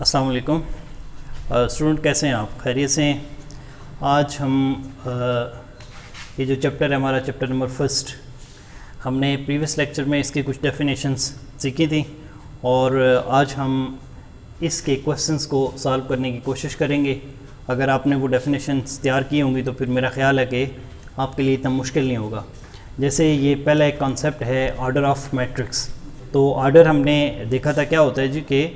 अस्सलाम वालेकुम स्टूडेंट, कैसे हैं आप? खैरियत से हैं? आज हम ये जो चैप्टर है हमारा चैप्टर नंबर फर्स्ट, हमने प्रीवियस लेक्चर में इसके कुछ डेफिनेशंस सीखी थी और आज हम इसके क्वेश्चंस को सॉल्व करने की कोशिश करेंगे। अगर आपने वो डेफिनेशंस तैयार की होंगी तो फिर मेरा ख्याल है कि आपके लिए इतना मुश्किल नहीं होगा। जैसे ये पहला एक कॉन्सेप्ट है ऑर्डर ऑफ मैट्रिक्स। तो ऑर्डर हमने देखा था क्या होता है जी कि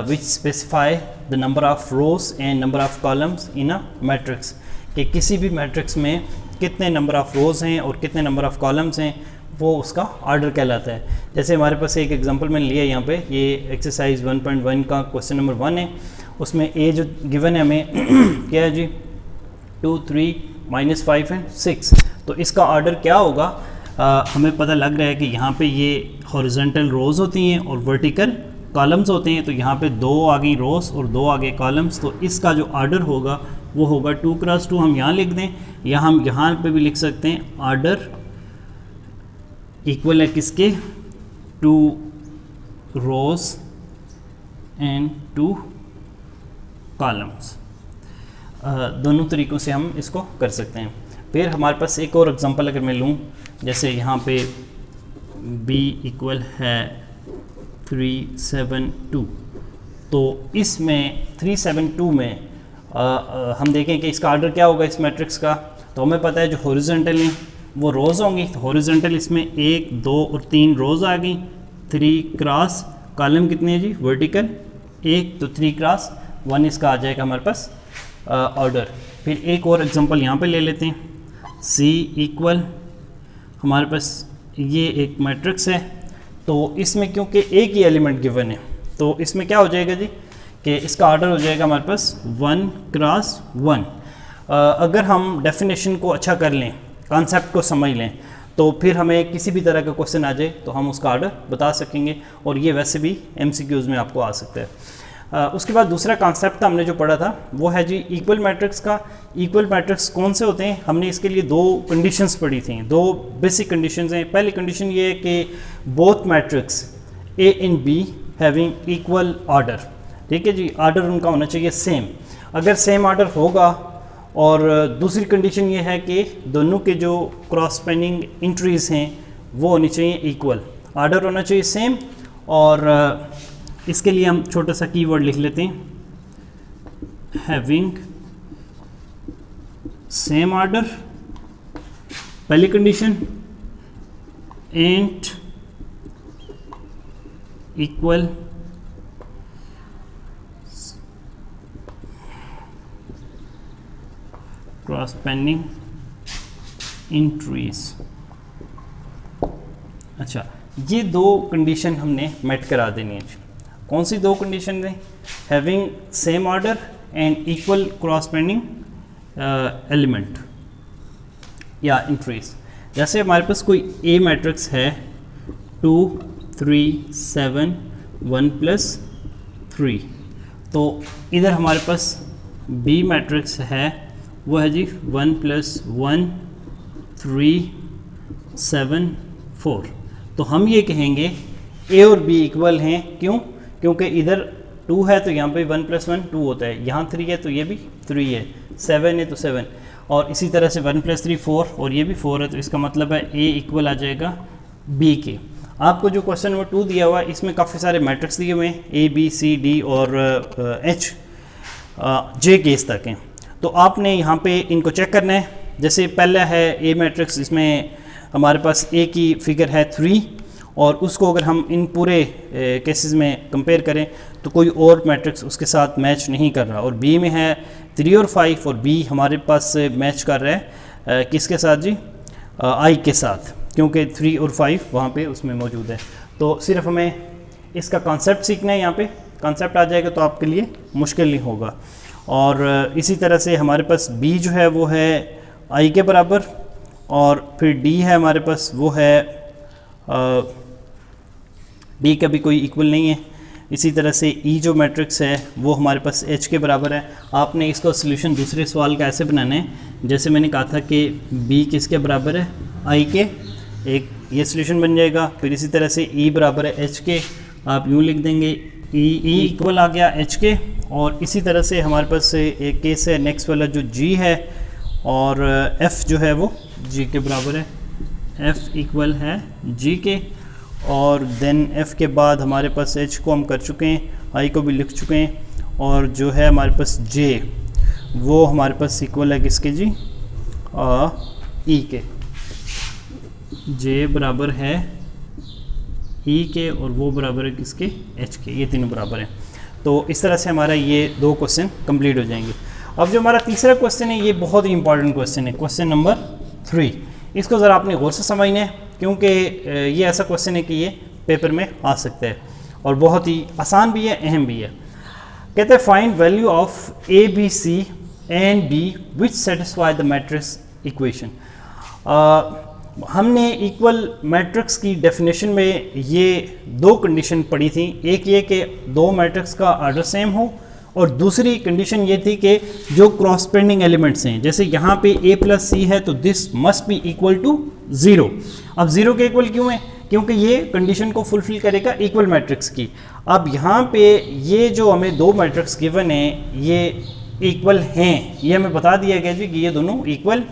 which specify the number of rows and number of columns in a matrix, कि किसी भी मैट्रिक्स में कितने नंबर ऑफ़ रोज़ हैं और कितने नंबर ऑफ़ कॉलम्स हैं, वो उसका ऑर्डर कहलाता है। जैसे हमारे पास एक एग्जांपल मैंने लिया यहाँ पे, ये एक्सरसाइज 1.1 का क्वेश्चन नंबर 1 है। उसमें ए जो गिवन है हमें क्या है जी, 2, 3, -5 एंड 6। तो इसका ऑर्डर क्या होगा? हमें पता लग रहा है कि यहाँ पे ये हॉरिजॉन्टल रोज़ होती हैं और वर्टिकल कॉलम्स होते हैं। तो यहाँ पे 2 आ गई रोज़ और 2 आ गए कॉलम्स। तो इसका जो ऑर्डर होगा वो होगा 2 क्रॉस 2। हम यहाँ लिख दें या हम यहाँ पे भी लिख सकते हैं ऑर्डर इक्वल है किसके, 2 रोज़ एंड 2 कॉलम्स। दोनों तरीक़ों से हम इसको कर सकते हैं। फिर हमारे पास एक और एग्जांपल अगर मैं लूँ, जैसे यहाँ पे b इक्वल है 372। तो इसमें 372 में हम देखें कि इसका ऑर्डर क्या होगा इस मैट्रिक्स का। तो हमें पता है जो हॉरिजॉन्टल हैं वो रोज़ होंगी। तो हॉरिजॉन्टल इसमें 1, 2 और 3 रोज़ आ गई। 3 क्रॉस कॉलम कितने हैं जी, वर्टिकल 1, तो 3 क्रॉस 1 इसका आ जाएगा हमारे पास ऑर्डर। फिर एक और एग्जांपल यहाँ पे ले लेते हैं। C इक्वल हमारे पास ये एक मैट्रिक्स है। तो इसमें क्योंकि एक ही एलिमेंट गिवन है तो इसमें क्या हो जाएगा जी कि इसका ऑर्डर हो जाएगा हमारे पास 1 क्रॉस 1। अगर हम डेफिनेशन को अच्छा कर लें, कॉन्सेप्ट को समझ लें, तो फिर हमें किसी भी तरह का क्वेश्चन आ जाए तो हम उसका ऑर्डर बता सकेंगे। और ये वैसे भी MCQs में आपको आ सकता है। उसके बाद दूसरा कॉन्सेप्ट हमने जो पढ़ा था वो है जी इक्वल मैट्रिक्स का। इक्वल मैट्रिक्स कौन से होते हैं? हमने इसके लिए 2 कंडीशंस पढ़ी थी, 2 बेसिक कंडीशंस हैं। पहली कंडीशन ये है कि both matrix A and B having equal order. ठीक है जी, ऑर्डर उनका होना चाहिए सेम। अगर सेम ऑर्डर होगा, और दूसरी कंडीशन ये है कि दोनों के जो क्रॉस स्पैनिंग एंट्रीज़ हैं वो होनी चाहिए इक्वल, ऑर्डर होना चाहिए सेम। और इसके लिए हम छोटा सा कीवर्ड लिख लेते हैं, हैविंग सेम ऑर्डर पहली condition, and equal cross spanning entries. अच्छा, ये 2 कंडीशन हमने मेट करा देनी है। कौन सी 2 कंडीशन है? Having same order and equal cross spanning element या एंट्रीज। जैसे हमारे पास कोई ए मैट्रिक्स है 2, 3, 7, 1 + 3। तो इधर हमारे पास बी मैट्रिक्स है, वो है जी 1 + 1, 3, 7, 4। तो हम ये कहेंगे ए और बी इक्वल हैं। क्यों? क्योंकि इधर 2 है तो यहाँ पे 1 + 1 2 होता है, यहाँ 3 है तो ये भी 3 है, 7 है तो 7, और इसी तरह से 1 + 3 4, और ये भी 4 है। तो इसका मतलब है ए इक्वल आ जाएगा बी के। आपको जो क्वेश्चन नंबर 2 दिया हुआ है इसमें काफ़ी सारे मैट्रिक्स दिए हुए हैं, A, B, C, D और H, J केस तक हैं। तो आपने यहाँ पे इनको चेक करना है। जैसे पहला है ए मैट्रिक्स, इसमें हमारे पास ए की फिगर है 3, और उसको अगर हम इन पूरे केसेस में कंपेयर करें तो कोई और मैट्रिक्स उसके साथ मैच नहीं कर रहा। और बी में है 3 और 5, और बी हमारे पास मैच कर रहा है किसके साथ जी, आई के साथ, क्योंकि 3 और 5 वहाँ पे उसमें मौजूद है। तो सिर्फ हमें इसका कॉन्सेप्ट सीखना है, यहाँ पे कॉन्सेप्ट आ जाएगा तो आपके लिए मुश्किल नहीं होगा। और इसी तरह से हमारे पास बी जो है वो है आई के बराबर, और फिर डी है हमारे पास वो है डी का भी कोई इक्वल नहीं है। इसी तरह से ई जो मैट्रिक्स है वो हमारे पास एच के बराबर है। आपने इसको सोल्यूशन दूसरे सवाल का ऐसे बनाना है, जैसे मैंने कहा था कि बी किसके बराबर है, आई के, एक ये सोल्यूशन बन जाएगा। फिर इसी तरह से ई बराबर है एच के, आप यूँ लिख देंगे ई इक्वल आ गया एच के, और इसी तरह से हमारे पास एक केस है नेक्स्ट वाला जो जी है, और एफ जो है वो जी के बराबर है, एफ इक्वल है जी के, और देन एफ के बाद हमारे पास एच को हम कर चुके हैं, आई को भी लिख चुके हैं, और जो है हमारे पास जे वो हमारे पास इक्वल है किसके जी, ई के, जे बराबर है ई के और वो बराबर है किसके, एच के, ये तीनों बराबर हैं। तो इस तरह से हमारा ये 2 क्वेश्चन कंप्लीट हो जाएंगे। अब जो हमारा तीसरा क्वेश्चन है ये बहुत ही इंपॉर्टेंट क्वेश्चन है, क्वेश्चन नंबर 3। इसको ज़रा आपने गौर से समझना है क्योंकि ये ऐसा क्वेश्चन है कि ये पेपर में आ सकता है और बहुत ही आसान भी है, अहम भी है। कहते हैं find value of a b c and b which satisfy the matrix equation. हमने इक्वल मैट्रिक्स की डेफिनेशन में ये 2 कंडीशन पढ़ी थी, एक ये कि 2 मैट्रिक्स का ऑर्डर सेम हो, और दूसरी कंडीशन ये थी कि जो क्रॉस पेंडिंग एलिमेंट्स हैं, जैसे यहाँ पे a प्लस सी है तो this must be equal to 0। अब 0 के इक्वल क्यों है, क्योंकि ये कंडीशन को फुलफिल करेगा इक्वल मैट्रिक्स की। अब यहाँ पे ये जो हमें 2 मैट्रिक्स गिवन है ये इक्वल हैं, ये हमें बता दिया गया जी कि ये दोनों इक्वल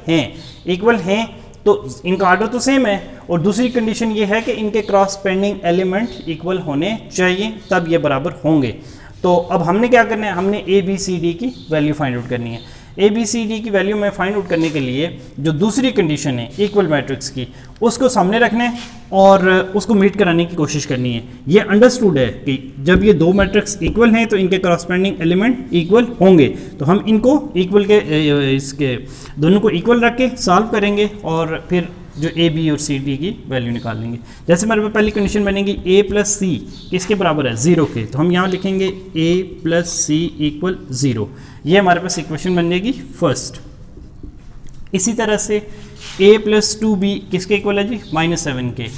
हैं, तो इनका ऑर्डर तो सेम है, और दूसरी कंडीशन ये है कि इनके क्रॉस पेंडिंग एलिमेंट इक्वल होने चाहिए, तब ये बराबर होंगे। तो अब हमने क्या करना है, हमने ए बी सी डी की वैल्यू फाइंड आउट करनी है। ए बी सी डी की वैल्यू में फाइंड आउट करने के लिए जो दूसरी कंडीशन है इक्वल मैट्रिक्स की, उसको सामने रखना है और उसको मीट कराने की कोशिश करनी है। ये अंडरस्टूड है कि जब ये 2 मैट्रिक्स इक्वल हैं तो इनके करस्पॉन्डिंग एलिमेंट इक्वल होंगे, तो हम इनको इक्वल के इसके दोनों को इक्वल रख के सॉल्व करेंगे और फिर जो ए बी और सी डी की वैल्यू निकाल लेंगे। जैसे हमारे पास पहली कंडीशन बनेगी ए प्लस सी किसके बराबर है, 0 के, तो हम यहाँ लिखेंगे ए प्लस सी इक्वल 0। ये हमारे पास इक्वेशन बन जाएगी फर्स्ट। इसी तरह से a प्लस 2b किसके इक्वल है जी, -7 के,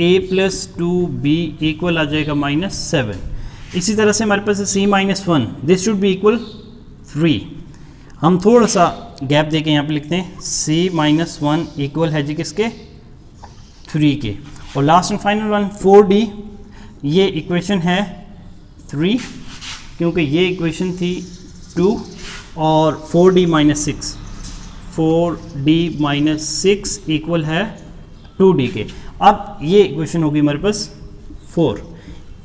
a प्लस 2b इक्वल आ जाएगा -7। इसी तरह से हमारे पास है c-1, this should be equal 3। हम थोड़ा सा गैप देके यहाँ पे लिखते हैं c-1 इक्वल है जी किसके, 3 के। और last and final one 4d, ये इक्वेशन है 3 क्योंकि ये इक्वेशन थी 2, और 4d-6, 4d-6 इक्वल है 2d के। अब ये इक्वेशन होगी हमारे पास 4।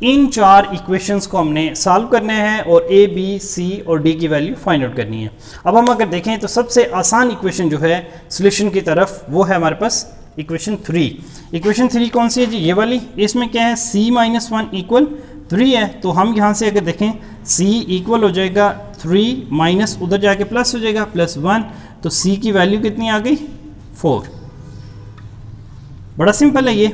इन 4 इक्वेशंस को हमने सॉल्व करने हैं और a, b, c और d की वैल्यू फाइंड आउट करनी है। अब हम अगर देखें तो सबसे आसान इक्वेशन जो है सॉल्यूशन की तरफ वो है हमारे पास इक्वेशन 3। इक्वेशन 3 कौन सी है जी, ये वाली। इसमें क्या है, c-1 इक्वल 3 है, तो हम यहाँ से अगर देखें c इक्वल हो जाएगा 3 माइनस उधर जाके प्लस हो जाएगा +1, तो c की वैल्यू कितनी आ गई, 4। बड़ा सिंपल है ये।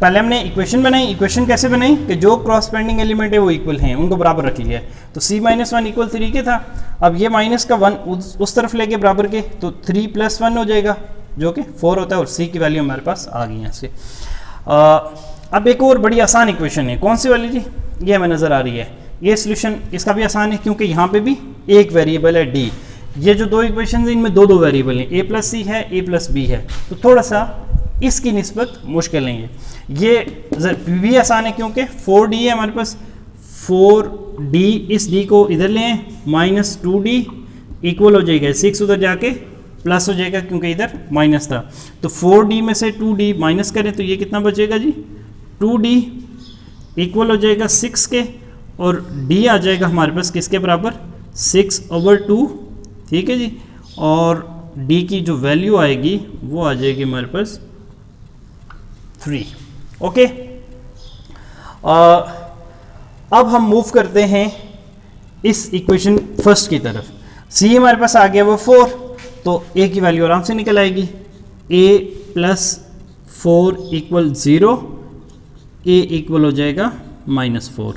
पहले हमने इक्वेशन बनाई, इक्वेशन कैसे बनाई कि जो क्रॉस पेंडिंग एलिमेंट है वो इक्वल हैं, उनको बराबर रख लिया है। तो c-1 इक्वल 3 के था, अब ये माइनस का 1 उस तरफ लेके बराबर के, तो 3 + 1 हो जाएगा जो कि 4 होता है, और c की वैल्यू हमारे पास आ गई यहाँ से। अब एक और बड़ी आसान इक्वेशन है, कौन सी वाली जी, ये हमें नज़र आ रही है। ये सोल्यूशन इसका भी आसान है क्योंकि यहाँ पे भी एक वेरिएबल है d। ये जो 2 इक्वेशन है इनमें 2 वेरिएबल हैं, a + c है, a + b है, तो थोड़ा सा इसकी निस्बत मुश्किल नहीं है। ये भी आसान है क्योंकि 4d है हमारे पास, 4d, इस d को इधर ले आए, -2d इक्वल हो जाएगा 6, उधर जाके प्लस हो जाएगा क्योंकि इधर माइनस था, तो 4d में से 2d माइनस करें तो ये कितना बचेगा जी, 2d इक्वल हो जाएगा 6 के, और d आ जाएगा हमारे पास किसके बराबर, 6/2, ठीक है जी। और d की जो वैल्यू आएगी वो आ जाएगी हमारे पास 3। ओके, अब हम मूव करते हैं इस इक्वेशन फर्स्ट की तरफ। c हमारे पास आ गया वो 4, तो a की वैल्यू आराम से निकल आएगी, a + 4 इक्वल 0, a इक्वल हो जाएगा -4,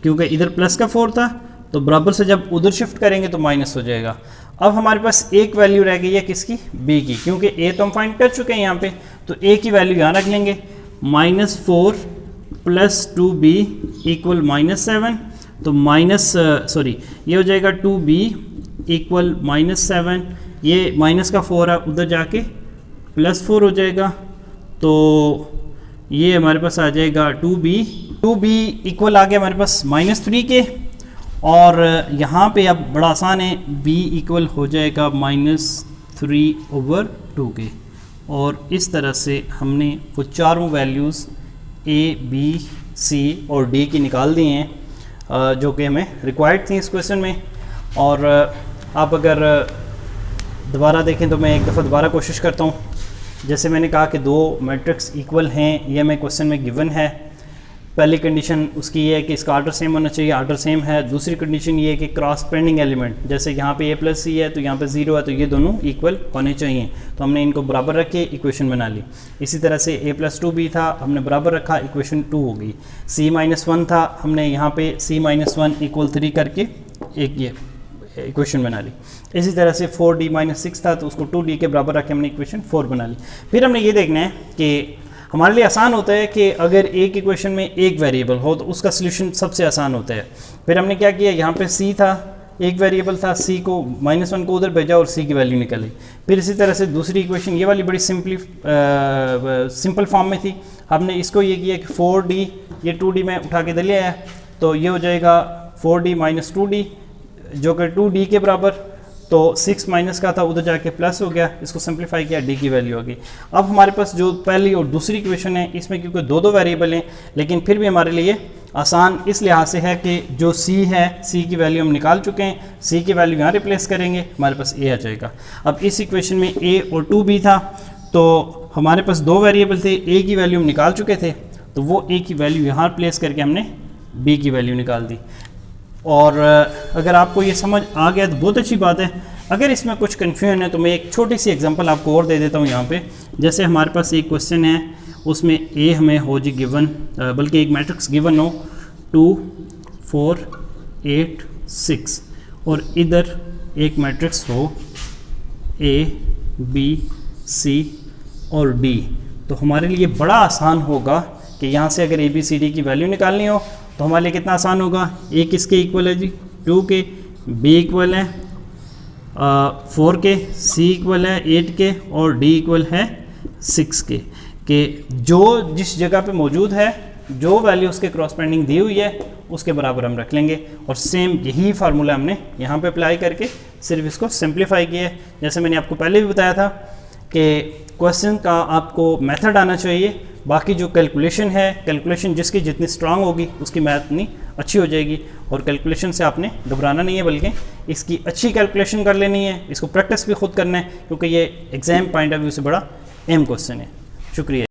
क्योंकि इधर प्लस का 4 था तो बराबर से जब उधर शिफ्ट करेंगे तो माइनस हो जाएगा। अब हमारे पास एक वैल्यू रह गई है किसकी, b की, क्योंकि a तो हम फाइंड कर चुके हैं यहाँ पे, तो a की वैल्यू यहाँ रख लेंगे, -4 + 2b इक्वल -7, तो ये हो जाएगा 2b इक्वल -7, ये माइनस का 4 है उधर जाके +4 हो जाएगा, तो ये हमारे पास आ जाएगा 2b 2b इक्वल आ गया हमारे पास -3 के, और यहाँ पे अब बड़ा आसान है, b इक्वल हो जाएगा -3/2 के। और इस तरह से हमने वो चारों वैल्यूज़ a, b, c और d की निकाल दी हैं, जो कि हमें रिक्वायर्ड थी इस क्वेश्चन में। और आप अगर दोबारा देखें तो मैं एक दफ़ा दोबारा कोशिश करता हूँ। जैसे मैंने कहा कि दो मैट्रिक्स इक्वल हैं, ये हमें क्वेश्चन में गिवन है। पहली कंडीशन उसकी ये है कि इसका आर्डर सेम होना चाहिए, आर्डर सेम है। दूसरी कंडीशन ये है कि क्रॉस पेंडिंग एलिमेंट, जैसे यहाँ पे a+c है तो यहाँ पे 0 है, तो ये दोनों इक्वल होने चाहिए। तो हमने इनको बराबर रख के इक्वेशन बना ली। इसी तरह से a+2b था, हमने बराबर रखा, इक्वेशन 2 हो गई। c-1 था, हमने यहाँ पे c-1 = 3 करके एक ये इक्वेशन बना ली। इसी तरह से 4d-6 था, तो उसको 2d के बराबर रख के हमने इक्वेशन 4 बना ली। फिर हमने ये देखना है कि हमारे लिए आसान होता है कि अगर एक इक्वेशन में एक वेरिएबल हो तो उसका सलूशन सबसे आसान होता है। फिर हमने क्या किया, यहाँ पे c था, एक वेरिएबल था, c को -1 को उधर भेजा और c की वैल्यू निकली। फिर इसी तरह से दूसरी इक्वेशन ये वाली बड़ी सिंपल फॉर्म में थी, हमने इसको ये किया कि 4d, ये 2d में उठा के दे लिया है, तो ये हो जाएगा 4d - 2d जो कि 2d के बराबर। तो 6 माइनस का था, उधर जाके प्लस हो गया, इसको सिंप्लीफाई किया, d की वैल्यू आ गई। अब हमारे पास जो पहली और दूसरी इक्वेशन है, इसमें क्योंकि दो वेरिएबल हैं, लेकिन फिर भी हमारे लिए आसान इस लिहाज से है कि जो c है, c की वैल्यू हम निकाल चुके हैं, c की वैल्यू यहाँ रिप्लेस करेंगे, हमारे पास a आ जाएगा। अब इस इक्वेशन में a और 2b था, तो हमारे पास दो वेरिएबल थे, a की वैल्यू हम निकाल चुके थे, तो वो a की वैल्यू यहाँ प्लेस करके हमने b की वैल्यू निकाल दी। और अगर आपको ये समझ आ गया तो बहुत अच्छी बात है। अगर इसमें कुछ कन्फ्यूजन है तो मैं एक छोटी सी एग्जांपल आपको और दे देता हूँ यहाँ पे। जैसे हमारे पास एक क्वेश्चन है, उसमें ए हमें हो जी गिवन, बल्कि एक मैट्रिक्स गिवन हो 2 4 8 6, और इधर एक मैट्रिक्स हो a b c और d। तो हमारे लिए बड़ा आसान होगा कि यहाँ से अगर a b c d की वैल्यू निकालनी हो तो हमारे लिए कितना आसान होगा, a किसके इक्वल है जी 2 के, b इक्वल है 4 के, c इक्वल है 8 के और d इक्वल है 6 के। जो जिस जगह पे मौजूद है, जो वैल्यू उसके क्रॉसपेंडिंग दी हुई है, उसके बराबर हम रख लेंगे। और सेम यही फार्मूला हमने यहाँ पे अप्लाई करके सिर्फ इसको सिंप्लीफाई किया है। जैसे मैंने आपको पहले भी बताया था कि क्वेश्चन का आपको मेथड आना चाहिए, बाकी जो कैलकुलेशन है, कैलकुलेशन जिसकी जितनी स्ट्रांग होगी उसकी मैथ उतनी अच्छी हो जाएगी। और कैलकुलेशन से आपने घबराना नहीं है, बल्कि इसकी अच्छी कैलकुलेशन कर लेनी है, इसको प्रैक्टिस भी खुद करना है, क्योंकि ये एग्ज़ाम पॉइंट ऑफ व्यू से बड़ा अहम क्वेश्चन है। शुक्रिया।